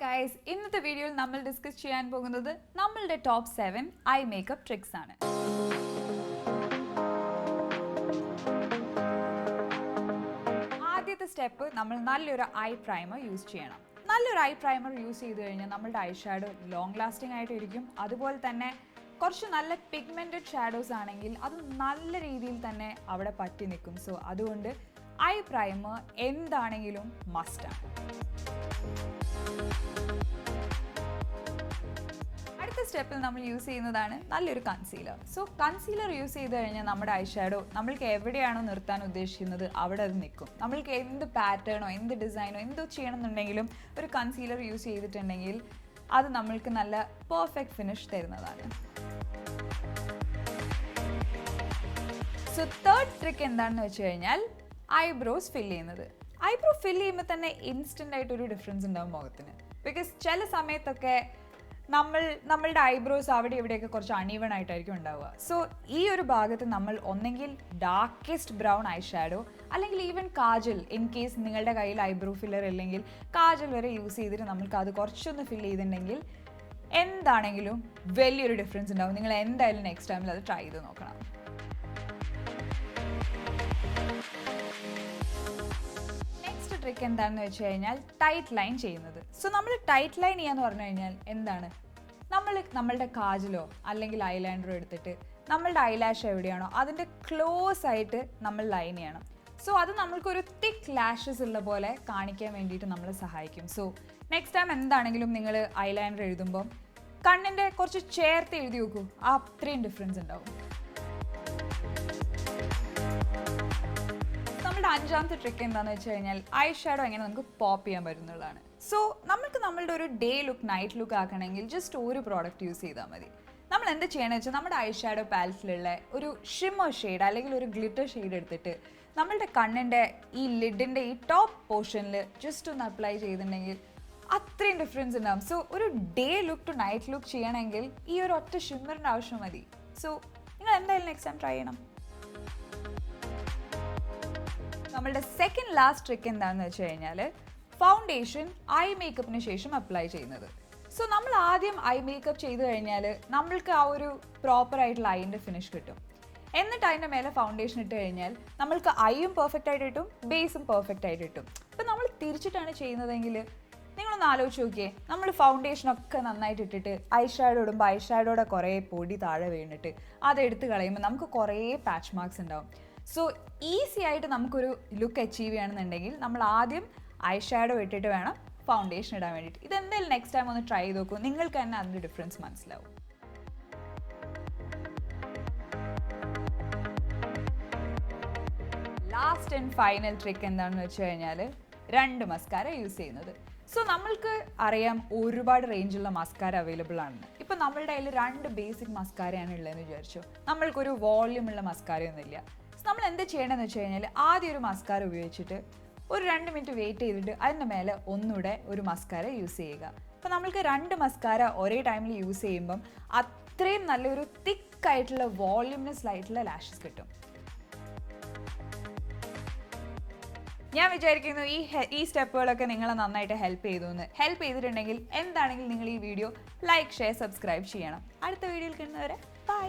guys, ഇന്നത്തെ വീഡിയോയിൽ നമ്മൾ ഡിസ്കസ് ചെയ്യാൻ പോകുന്നത് നമ്മളുടെ ടോപ്പ് 7 ഐ മേക്കപ്പ് ട്രിക്സ് ആണ്. ആദ്യത്തെ സ്റ്റെപ്പ് നമ്മൾ നല്ലൊരു ഐ പ്രൈമർ യൂസ് ചെയ്യണം. നല്ലൊരു ഐ പ്രൈമർ യൂസ് ചെയ്ത് കഴിഞ്ഞാൽ നമ്മളുടെ ഐ ഷാഡോ ലോങ് ലാസ്റ്റിംഗ് ആയിട്ടിരിക്കും. അതുപോലെ തന്നെ കുറച്ച് നല്ല പിഗ്മെന്റഡ് ഷാഡോസ് ആണെങ്കിൽ അത് നല്ല രീതിയിൽ തന്നെ അവിടെ പറ്റി നിൽക്കും. സോ അതുകൊണ്ട് ഐ പ്രൈമർ എന്താണെങ്കിലും മസ്റ്റാണ്. അടുത്ത സ്റ്റെപ്പിൽ നമ്മൾ യൂസ് ചെയ്യുന്നതാണ് നല്ലൊരു കൺസീലർ. സോ കൺസീലർ യൂസ് ചെയ്ത് കഴിഞ്ഞാൽ നമ്മുടെ ഐ ഷാഡോ നമ്മൾക്ക് എവിടെയാണോ നിർത്താൻ ഉദ്ദേശിക്കുന്നത് അവിടെ അത് നിൽക്കും. നമ്മൾക്ക് എന്ത് പാറ്റേണോ എന്ത് ഡിസൈനോ എന്തോ ചെയ്യണമെന്നുണ്ടെങ്കിലും ഒരു കൺസീലർ യൂസ് ചെയ്തിട്ടുണ്ടെങ്കിൽ അത് നമ്മൾക്ക് നല്ല പെർഫെക്റ്റ് ഫിനിഷ് തരുന്നതാണ്. സോ തേർഡ് ട്രിക്ക് എന്താണെന്ന് വെച്ച് കഴിഞ്ഞാൽ ഐബ്രോസ് ഫിൽ ചെയ്യുന്നത്. ഐബ്രോ ഫിൽ ചെയ്യുമ്പോൾ തന്നെ ഇൻസ്റ്റൻ്റ് ആയിട്ടൊരു ഡിഫറൻസ് ഉണ്ടാവും മുഖത്തിന്. ബിക്കോസ് ചില സമയത്തൊക്കെ നമ്മളുടെ ഐബ്രോസ് അവിടെ ഇവിടെയൊക്കെ കുറച്ച് അൺഈവൺ ആയിട്ടായിരിക്കും ഉണ്ടാവുക. സോ ഈ ഒരു ഭാഗത്ത് നമ്മൾ ഒന്നെങ്കിൽ ഡാർക്കസ്റ്റ് ബ്രൗൺ ഐ ഷാഡോ അല്ലെങ്കിൽ ഈവൻ കാജൽ, ഇൻ കേസ് നിങ്ങളുടെ കയ്യിൽ ഐബ്രോ ഫില്ലർ ഇല്ലെങ്കിൽ കാജൽ വരെ യൂസ് ചെയ്തിട്ട് നമുക്ക് അത് കുറച്ചൊന്ന് ഫിൽ ചെയ്തിട്ടുണ്ടെങ്കിൽ എന്താണെങ്കിലും വലിയൊരു ഡിഫറൻസ് ഉണ്ടാവും. നിങ്ങൾ എന്തായാലും നെക്സ്റ്റ് ടൈമിൽ അത് ട്രൈ ചെയ്ത് നോക്കണം. ട്രിക്ക് എന്താണെന്ന് വെച്ച് കഴിഞ്ഞാൽ ടൈറ്റ് ലൈൻ ചെയ്യുന്നത്. സോ നമ്മൾ ടൈറ്റ് ലൈൻ ചെയ്യാന്ന് പറഞ്ഞു കഴിഞ്ഞാൽ എന്താണ്, നമ്മളുടെ കാജലോ അല്ലെങ്കിൽ ഐലൈനറോ എടുത്തിട്ട് നമ്മളുടെ ഐലാഷ് എവിടെയാണോ അതിൻ്റെ ക്ലോസ് ആയിട്ട് നമ്മൾ ലൈൻ ചെയ്യണം. സോ അത് നമ്മൾക്കൊരു തിക്ക് ലാഷസ് ഉള്ള പോലെ കാണിക്കാൻ വേണ്ടിയിട്ട് നമ്മളെ സഹായിക്കും. സോ നെക്സ്റ്റ് ടൈം എന്താണെങ്കിലും നിങ്ങൾ ഐലൈനർ എഴുതുമ്പോൾ കണ്ണിൻ്റെ കുറച്ച് ചേർത്ത് എഴുതി നോക്കൂ, അത്രയും ഡിഫറൻസ് ഉണ്ടാവും. നമ്മുടെ അഞ്ചാമത്തെ ട്രിക്ക് എന്താണെന്ന് വെച്ച് കഴിഞ്ഞാൽ ഐ ഷാഡോ എങ്ങനെ നമുക്ക് പോപ്പ് ചെയ്യാൻ പറ്റുന്നതാണ്. സോ നമുക്ക് നമ്മളുടെ ഒരു ഡേ ലുക്ക് നൈറ്റ് ലുക്ക് ആക്കണമെങ്കിൽ ജസ്റ്റ് ഒരു പ്രോഡക്റ്റ് യൂസ് ചെയ്താൽ മതി. നമ്മൾ എന്ത് ചെയ്യണമെന്ന് വെച്ചാൽ നമ്മുടെ ഐ ഷാഡോ പാലറ്റിലുള്ള ഒരു ഷിമ്മർ ഷെയ്ഡ് അല്ലെങ്കിൽ ഒരു ഗ്ലിറ്റർ ഷെയ്ഡ് എടുത്തിട്ട് നമ്മളുടെ കണ്ണിൻ്റെ ഈ ലിഡിൻ്റെ ഈ ടോപ്പ് പോർഷനിൽ ജസ്റ്റ് ഒന്ന് അപ്ലൈ ചെയ്തിട്ടുണ്ടെങ്കിൽ അത്രയും ഡിഫറൻസ് ഉണ്ടാകും. സോ ഒരു day look to night look ചെയ്യണമെങ്കിൽ ഈ ഒരു ഒറ്റ ഷിമ്മറിൻ്റെ ആവശ്യം മതി. സോ നിങ്ങൾ എന്തായാലും നെക്സ്റ്റ് ടൈം ട്രൈ ചെയ്യണം. നമ്മളുടെ സെക്കൻഡ് ലാസ്റ്റ് ട്രിക്ക് എന്താണെന്ന് വെച്ച് കഴിഞ്ഞാൽ ഫൗണ്ടേഷൻ ഐ മേക്കപ്പിന് ശേഷം അപ്ലൈ ചെയ്യുന്നത്. സോ നമ്മൾ ആദ്യം ഐ മേക്കപ്പ് ചെയ്ത് കഴിഞ്ഞാൽ നമ്മൾക്ക് ആ ഒരു പ്രോപ്പർ ആയിട്ടുള്ള ഐൻ്റെ ഫിനിഷ് കിട്ടും. എന്നിട്ട് അതിൻ്റെ മേലെ ഫൗണ്ടേഷൻ ഇട്ട് കഴിഞ്ഞാൽ നമ്മൾക്ക് ഐയും പെർഫെക്റ്റ് ആയിട്ട് കിട്ടും, ബേസും പെർഫെക്റ്റ് ആയിട്ട് കിട്ടും. ഇപ്പം നമ്മൾ തിരിച്ചിട്ടാണ് ചെയ്യുന്നതെങ്കിൽ നിങ്ങളൊന്ന് ആലോചിച്ച് നോക്കിയേ, നമ്മൾ ഫൗണ്ടേഷനൊക്കെ നന്നായിട്ട് ഇട്ടിട്ട് ഐ ഷാഡോ ഇടുമ്പോൾ ഐ ഷാഡോയുടെ കുറേ പൊടി താഴെ വീണിട്ട് അതെടുത്ത് കളയുമ്പോൾ നമുക്ക് കുറേ പാച്ച് മാർക്സ് ഉണ്ടാവും. സോ ഈസി ആയിട്ട് നമുക്കൊരു ലുക്ക് അച്ചീവ് ചെയ്യണമെന്നുണ്ടെങ്കിൽ നമ്മൾ ആദ്യം ഐ ഷാഡോ ഇട്ടിട്ട് വേണം ഫൗണ്ടേഷൻ ഇടാൻ വേണ്ടിയിട്ട്. ഇതെന്തായാലും നെക്സ്റ്റ് ടൈം ഒന്ന് ട്രൈ ചെയ്ത് നോക്കൂ, നിങ്ങൾക്ക് തന്നെ അതിൻ്റെ ഡിഫറൻസ് മനസ്സിലാവും. ലാസ്റ്റ് ആൻഡ് ഫൈനൽ ട്രിക്ക് എന്താണെന്ന് വെച്ച് കഴിഞ്ഞാൽ 2 മസ്കാര യൂസ് ചെയ്യുന്നത്. സോ നമ്മൾക്ക് അറിയാം ഒരുപാട് റേഞ്ചുള്ള മസ്കാര അവൈലബിൾ ആണെന്ന്. ഇപ്പം നമ്മളുടെ കയ്യിൽ 2 ബേസിക് മസ്കാരയാണ് ഉള്ളതെന്ന് വിചാരിച്ചു. നമ്മൾക്കൊരു വോള്യൂമുള്ള മസ്കാരയൊന്നുമില്ല. നമ്മൾ എന്ത് ചെയ്യണമെന്ന് വെച്ച് കഴിഞ്ഞാൽ ആദ്യം ഒരു മസ്കാര ഉപയോഗിച്ചിട്ട് ഒരു 2 മിനിറ്റ് വെയിറ്റ് ചെയ്തിട്ട് അതിൻ്റെ മേലെ ഒന്നുകൂടെ ഒരു മസ്കാര യൂസ് ചെയ്യുക. അപ്പോൾ നമ്മൾക്ക് 2 മസ്കാര ഒരേ ടൈമിൽ യൂസ് ചെയ്യുമ്പം അത്രയും നല്ലൊരു തിക്കായിട്ടുള്ള വോള്യൂംലെസ് ആയിട്ടുള്ള ലാഷസ് കിട്ടും. ഞാൻ വിചാരിക്കുന്നു ഈ സ്റ്റെപ്പുകളൊക്കെ നിങ്ങളെ നന്നായിട്ട് ഹെൽപ്പ് ചെയ്തിട്ടുണ്ടെങ്കിൽ എന്താണെങ്കിലും നിങ്ങൾ ഈ വീഡിയോ ലൈക്ക്, ഷെയർ, സബ്സ്ക്രൈബ് ചെയ്യണം. അടുത്ത വീഡിയോയിൽ കാണുന്നവരെ ബൈ.